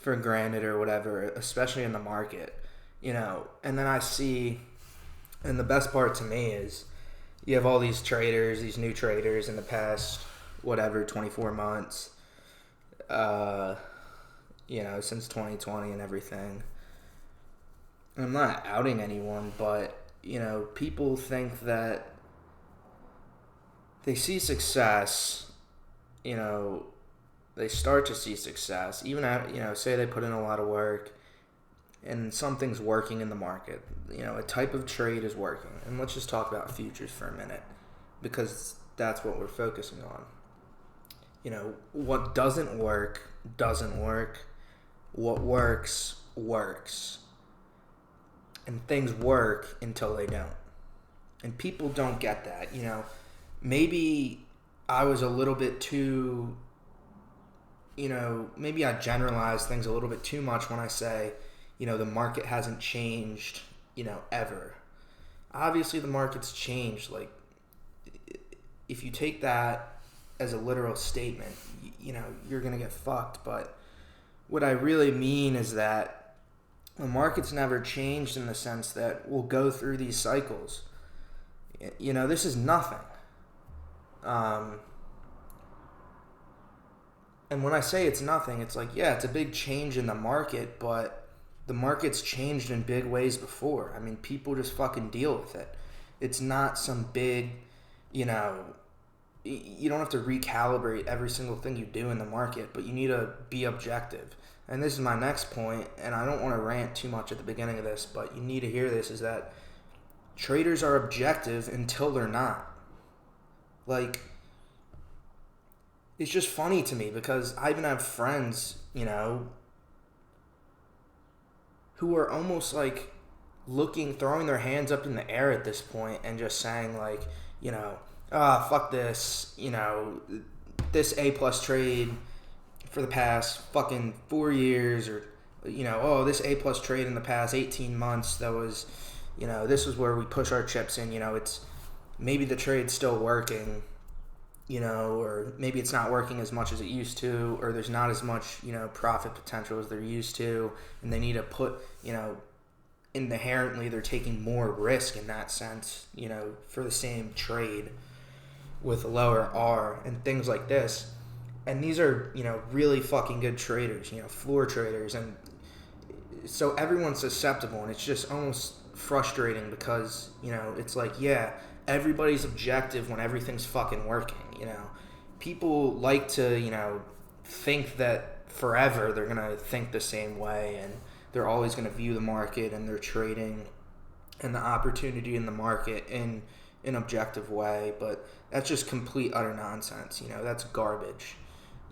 for granted or whatever, especially in the market, and then I see, and the best part to me is you have all these traders, these new traders in the past, 24 months, since 2020 and everything. And I'm not outing anyone, but, people think that they see success, they start to see success, even at, say they put in a lot of work and something's working in the market, a type of trade is working. And let's just talk about futures for a minute, because that's what we're focusing on. What doesn't work, doesn't work. What works, works. And things work until they don't. And people don't get that, Maybe I was a little bit too, maybe I generalized things a little bit too much when I say, the market hasn't changed, ever. Obviously, the market's changed. Like, if you take that as a literal statement, you're going to get fucked. But what I really mean is that the market's never changed in the sense that we'll go through these cycles. This is nothing. And when I say it's nothing, it's like, yeah, it's a big change in the market, but the market's changed in big ways before. I mean, people just fucking deal with it. It's not some big, you don't have to recalibrate every single thing you do in the market, but you need to be objective. And this is my next point, and I don't want to rant too much at the beginning of this, but you need to hear this, is that traders are objective until they're not. Like, it's just funny to me because I even have friends, who are almost like throwing their hands up in the air at this point and just saying like, fuck this, this A+ trade for the past fucking 4 years, or, this A+ trade in the past 18 months that was, this was where we push our chips in, it's maybe the trade's still working, or maybe it's not working as much as it used to, or there's not as much, profit potential as they're used to, and they need to put, inherently they're taking more risk in that sense, for the same trade with a lower R and things like this. And these are, really fucking good traders, floor traders. And so everyone's susceptible, and it's just almost frustrating because, it's like, yeah, everybody's objective when everything's fucking working, People like to, think that forever they're going to think the same way, and they're always going to view the market and their trading and the opportunity in the market in an objective way. But that's just complete, utter nonsense, That's garbage.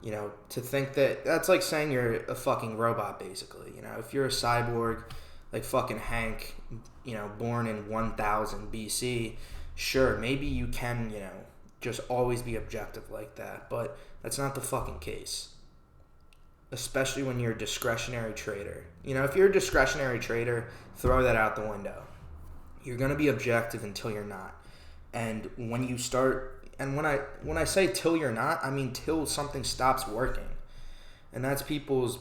To think that's like saying you're a fucking robot, basically. If you're a cyborg like fucking Hank, born in 1000 BC, sure, maybe you can, just always be objective like that, but that's not the fucking case. Especially when you're a discretionary trader. If you're a discretionary trader, throw that out the window. You're going to be objective until you're not. And when you start, and when I say till you're not, I mean till something stops working. And that's people's,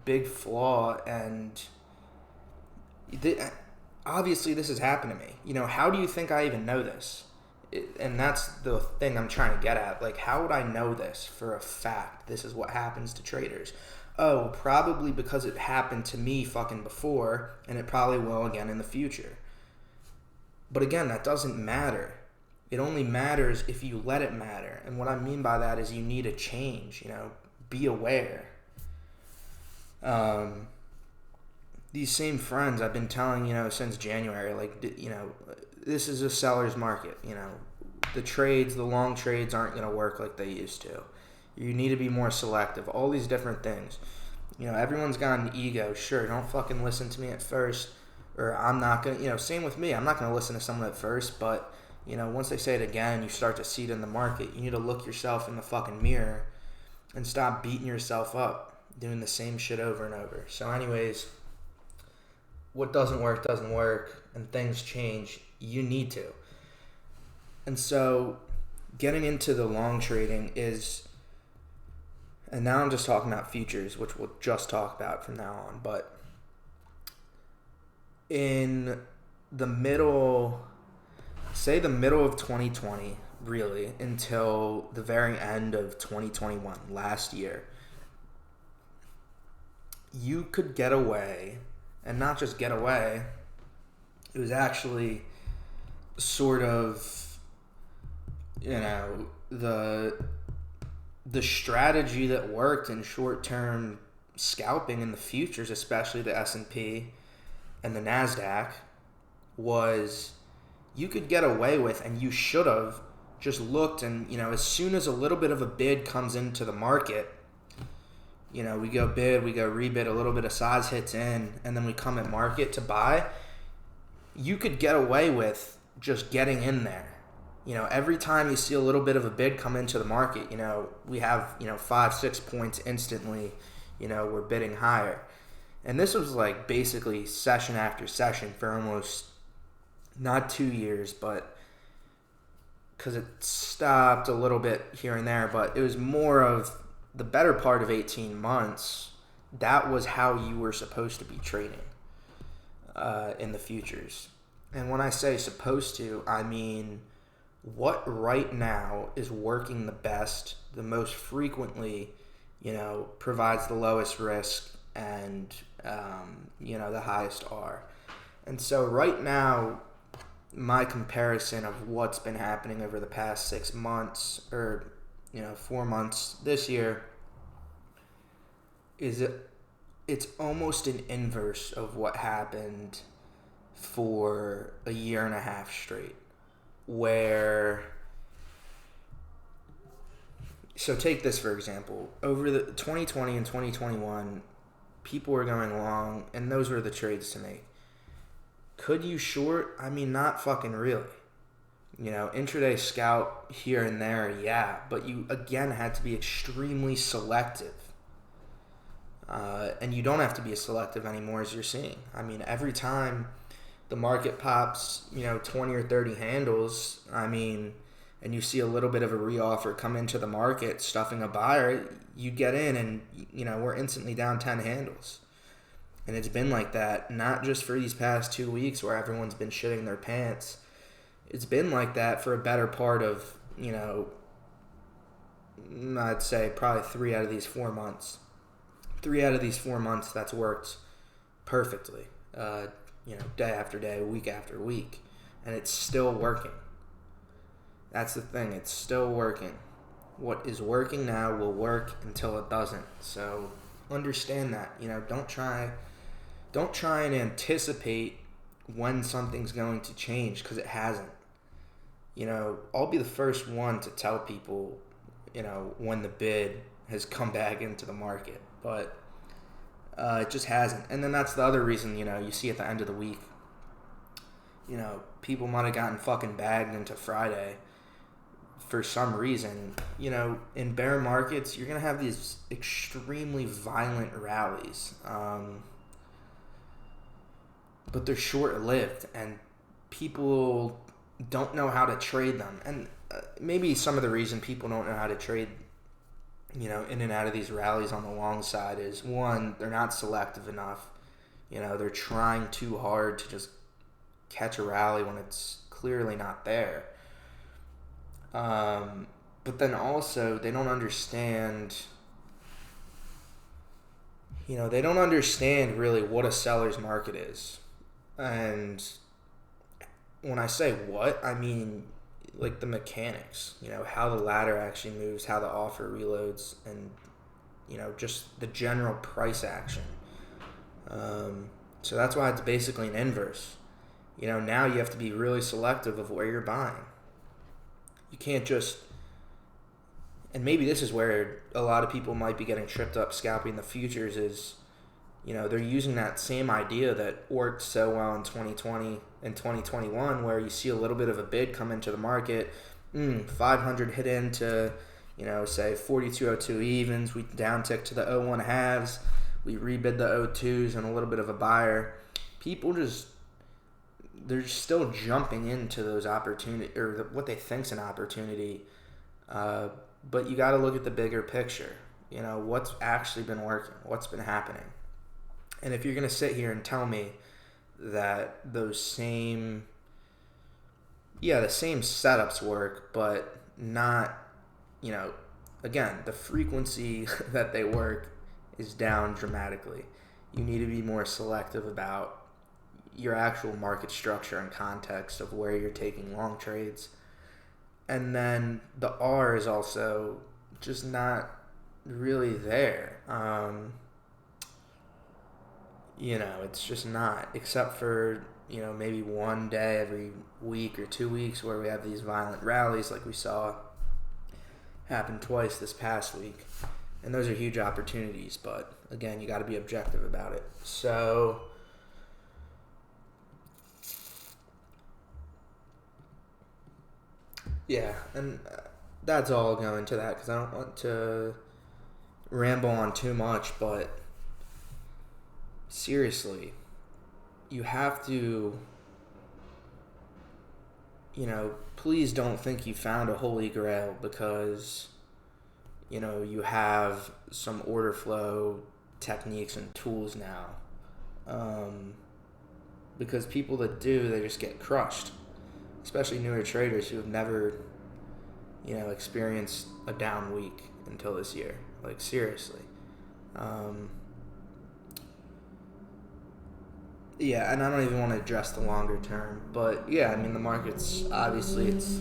big flaw. And obviously this has happened to me. How do you think I even know this? And that's the thing I'm trying to get at. Like, how would I know this for a fact? This is what happens to traders. Oh, probably because it happened to me fucking before, and it probably will again in the future. But again, that doesn't matter. It only matters if you let it matter. And what I mean by that is you need a change, be aware. These same friends I've been telling, since January, like, this is a seller's market, the long trades aren't going to work like they used to. You need to be more selective, all these different things. Everyone's got an ego. Sure, don't fucking listen to me at first, or I'm not going to, same with me. I'm not going to listen to someone at first, but, once they say it again, you start to see it in the market. You need to look yourself in the fucking mirror and stop beating yourself up, doing the same shit over and over. So anyways, what doesn't work, and things change. You need to. And so getting into the long trading is, And now I'm just talking about futures, which we'll just talk about from now on. But in the middle, say the middle of 2020, really, until the very end of 2021, last year, you could get away, and not just get away, it was actually sort of, the strategy that worked in short-term scalping in the futures, especially the S&P and the NASDAQ, was you could get away with, and you should have just looked, and as soon as a little bit of a bid comes into the market, we go bid, we go rebid, a little bit of size hits in, and then we come at market to buy, you could get away with just getting in there. Every time you see a little bit of a bid come into the market, we have, 5-6 points instantly, we're bidding higher. And this was like basically session after session for almost not 2 years, but because it stopped a little bit here and there, but it was more of the better part of 18 months. That was how you were supposed to be trading in the futures. And when I say supposed to, I mean what right now is working the best, the most frequently, provides the lowest risk and, the highest R. And so right now, my comparison of what's been happening over the past 6 months or 4 months this year is it's almost an inverse of what happened for a year and a half straight, where, so take this for example, over the 2020 and 2021, people were going long and those were the trades to make. Could you short? I mean, not fucking really. Intraday scout here and there, yeah, but you again had to be extremely selective. And you don't have to be as selective anymore, as you're seeing. I mean, every time the market pops, 20 or 30 handles, and you see a little bit of a reoffer come into the market, stuffing a buyer, you get in and, we're instantly down 10 handles. And it's been like that, not just for these past 2 weeks where everyone's been shitting their pants. It's been like that for a better part of, I'd say probably 3 out of these 4 months. 3 out of these 4 months, that's worked perfectly, day after day, week after week. And it's still working. That's the thing, it's still working. What is working now will work until it doesn't. So understand that. Don't try and anticipate when something's going to change, because it hasn't. I'll be the first one to tell people, when the bid has come back into the market, but it just hasn't. And then that's the other reason, you see at the end of the week, people might have gotten fucking bagged into Friday for some reason. In bear markets, you're going to have these extremely violent rallies. But they're short-lived, and people don't know how to trade them. And maybe some of the reason people don't know how to trade, in and out of these rallies on the long side is, one, they're not selective enough. They're trying too hard to just catch a rally when it's clearly not there. But then also, they don't understand... they don't understand really what a seller's market is. And when I say what, I mean like the mechanics, how the ladder actually moves, how the offer reloads, and, just the general price action. So that's why it's basically an inverse. Now you have to be really selective of where you're buying. You can't just, and maybe this is where a lot of people might be getting tripped up scalping the futures is, they're using that same idea that worked so well in 2020 and 2021, where you see a little bit of a bid come into the market, 500 hit into, say 42.02 evens, we down tick to the 0.1 halves, we rebid the 0.2s and a little bit of a buyer. People they're still jumping into those opportunity, or what they think's an opportunity, but you got to look at the bigger picture. You know, what's actually been working? What's been happening? And if you're going to sit here and tell me that the same setups work, but not, you know, again, the frequency that they work is down dramatically. You need to be more selective about your actual market structure and context of where you're taking long trades. And then the R is also just not really there. You know, it's just not, except for, you know, maybe one day every week or 2 weeks where we have these violent rallies like we saw happen twice this past week. And those are huge opportunities, but again, you got to be objective about it. So yeah, and that's all I'll go into that because I don't want to ramble on too much, but seriously, you have to, you know, please don't think you found a holy grail because, you know, you have some order flow techniques and tools now. Because people that do, they just get crushed. Especially newer traders who have never, you know, experienced a down week until this year. Like, seriously. Yeah, and I don't even want to address the longer term. But, yeah, I mean, the market's, obviously, it's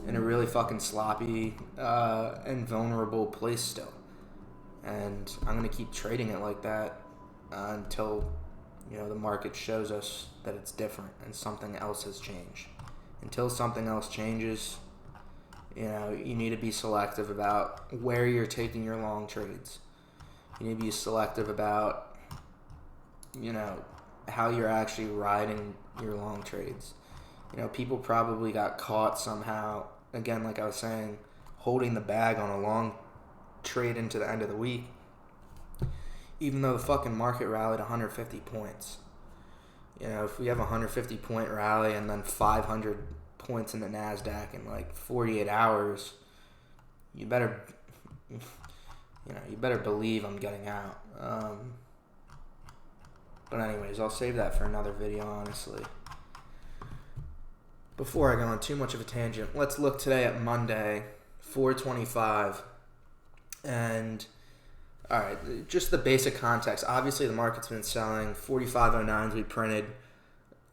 in a really fucking sloppy and vulnerable place still. And I'm going to keep trading it like that until, you know, the market shows us that it's different and something else has changed. Until something else changes, you know, you need to be selective about where you're taking your long trades. You need to be selective about, you know, how you're actually riding your long trades. You know, people probably got caught somehow, again, like I was saying, holding the bag on a long trade into the end of the week, even though the fucking market rallied 150 points. You know, if we have a 150 point rally and then 500 points in the NASDAQ in like 48 hours, you better believe I'm getting out. But anyways, I'll save that for another video, honestly. Before I go on too much of a tangent, let's look today at Monday, 425. And, all right, just the basic context. Obviously, the market's been selling 4509s we printed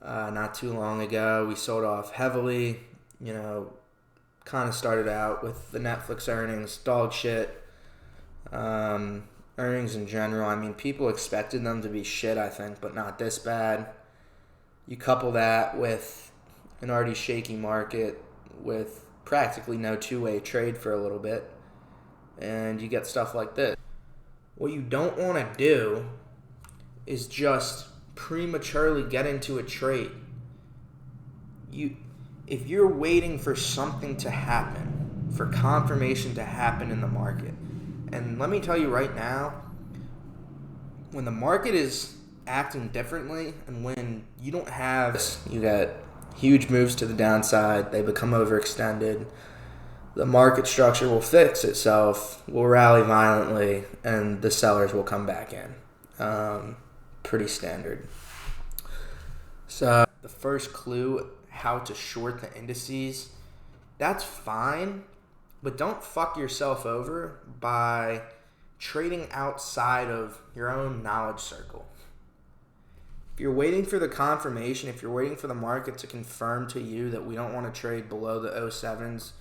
not too long ago. We sold off heavily, you know, kind of started out with the Netflix earnings, dog shit. Earnings in general, I mean, people expected them to be shit, I think, but not this bad. You couple that with an already shaky market with practically no two-way trade for a little bit, and you get stuff like this. What you don't want to do is just prematurely get into a trade. If you're waiting for something to happen, for confirmation to happen in the market, and let me tell you right now, when the market is acting differently and when you don't have, you got huge moves to the downside, they become overextended, the market structure will fix itself, will rally violently, and the sellers will come back in. Pretty standard. So the first clue, how to short the indices, that's fine, but don't fuck yourself over by trading outside of your own knowledge circle. If you're waiting for the confirmation, if you're waiting for the market to confirm to you that we don't want to trade below the 07s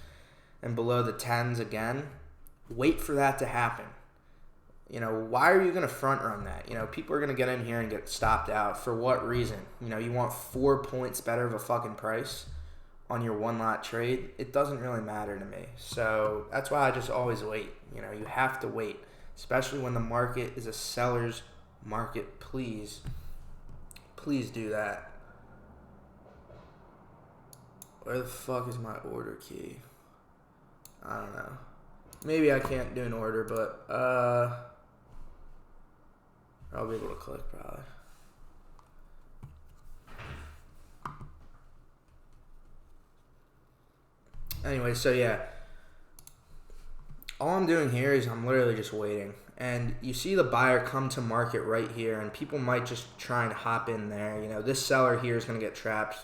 and below the 10s again, wait for that to happen. You know, why are you going to front run that? You know, people are going to get in here and get stopped out. For what reason? You know, you want 4 points better of a fucking price on your one lot trade? It doesn't really matter to me. So that's why I just always wait. You know, you have to wait, especially when the market is a seller's market. Please do that. Where the fuck is my order key? I don't know. Maybe I can't do an order, but I'll be able to click probably. Anyway, so yeah. All I'm doing here is I'm literally just waiting. And you see the buyer come to market right here, and people might just try and hop in there. This seller here is going to get trapped,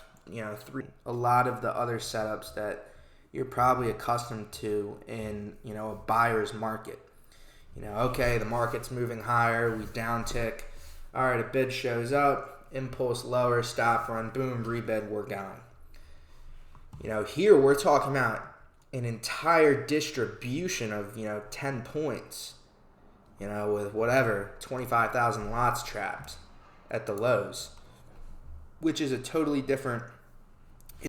a lot of the other setups that you're probably accustomed to in, a buyer's market. Okay, the market's moving higher, we down tick. All right, a bid shows up, impulse lower, stop run, boom, rebid, we're going. Here we're talking about an entire distribution of, 10 points, with whatever, 25,000 lots trapped at the lows, which is a totally different